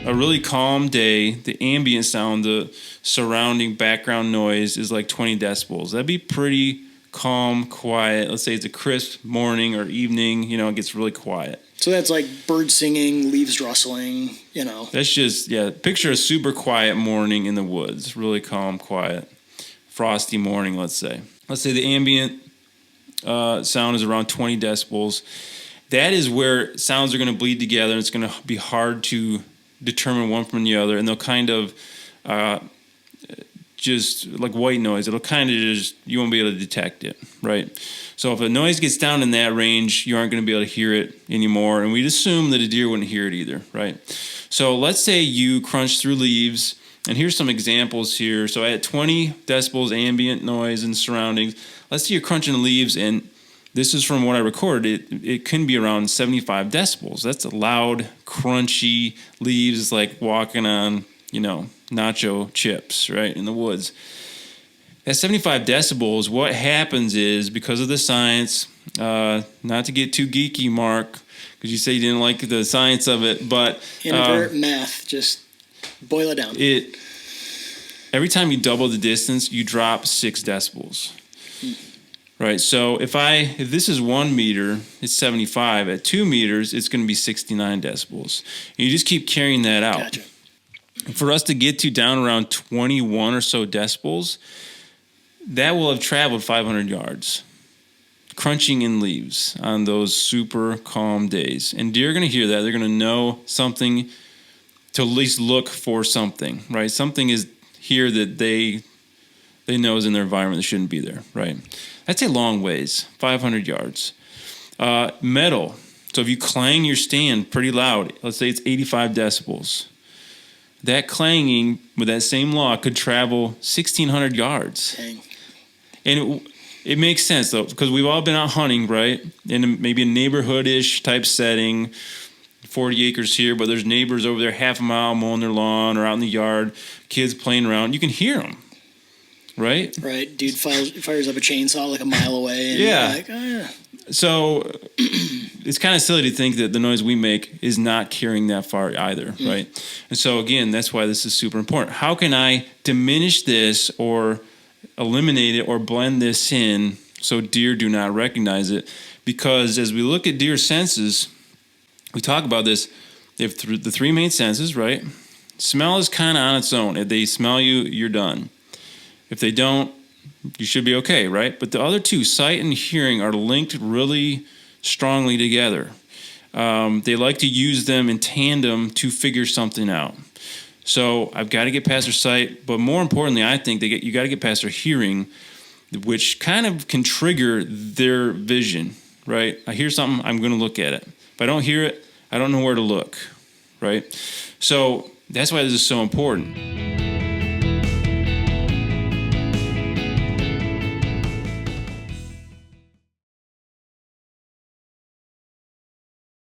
a really calm day, the ambient sound, the surrounding background noise is like 20 decibels. That'd be pretty calm, quiet. Let's say it's a crisp morning or evening, it gets really quiet. So that's like birds singing, leaves rustling, That's just, picture a super quiet morning in the woods, really calm, quiet, frosty morning, let's say. Let's say the ambient sound is around 20 decibels. That is where sounds are going to bleed together, and it's going to be hard to determine one from the other, and they'll kind of just like white noise. It'll kind of just, you won't be able to detect it, right? So if a noise gets down in that range, you aren't going to be able to hear it anymore, and we'd assume that a deer wouldn't hear it either, right? So let's say you crunch through leaves, and here's some examples here. So at 20 decibels ambient noise and surroundings, let's say you're crunching leaves, and this is from what I recorded. It can be around 75 decibels. That's a loud, crunchy leaves. It's like walking on, nacho chips, right, in the woods. At 75 decibels, what happens is, because of the science, not to get too geeky, Mark, because you say you didn't like the science of it, but invert math, just boil it down. Every time you double the distance, you drop 6 decibels. Right, so if this is 1 meter, it's 75. At 2 meters, it's going to be 69 decibels. And you just keep carrying that out. Gotcha. For us to get to down around 21 or so decibels, that will have traveled 500 yards, crunching in leaves on those super calm days. And deer are going to hear that. They're going to know something, to at least look for something, right? Something is here that they know is in their environment that shouldn't be there, right? That's a long ways, 500 yards. Metal. So if you clang your stand pretty loud, let's say it's 85 decibels, that clanging with that same law could travel 1,600 yards. Dang. And it makes sense, though, because we've all been out hunting, right? In maybe a neighborhood-ish type setting, 40 acres here, but there's neighbors over there half a mile mowing their lawn or out in the yard, kids playing around. You can hear them. Right? Right. Dude fires up a chainsaw like a mile away. And yeah. You're like, oh, yeah. So it's kind of silly to think that the noise we make is not carrying that far either, right? And so, again, that's why this is super important. How can I diminish this or eliminate it or blend this in so deer do not recognize it? Because as we look at deer senses, we talk about this. They have the 3 main senses, right? Smell is kind of on its own. If they smell you, you're done. If they don't, you should be okay, right? But the other 2, sight and hearing, are linked really strongly together. They like to use them in tandem to figure something out. So I've got to get past their sight, but more importantly, I think you got to get past their hearing, which kind of can trigger their vision, right? I hear something, I'm going to look at it. If I don't hear it, I don't know where to look, right? So that's why this is so important.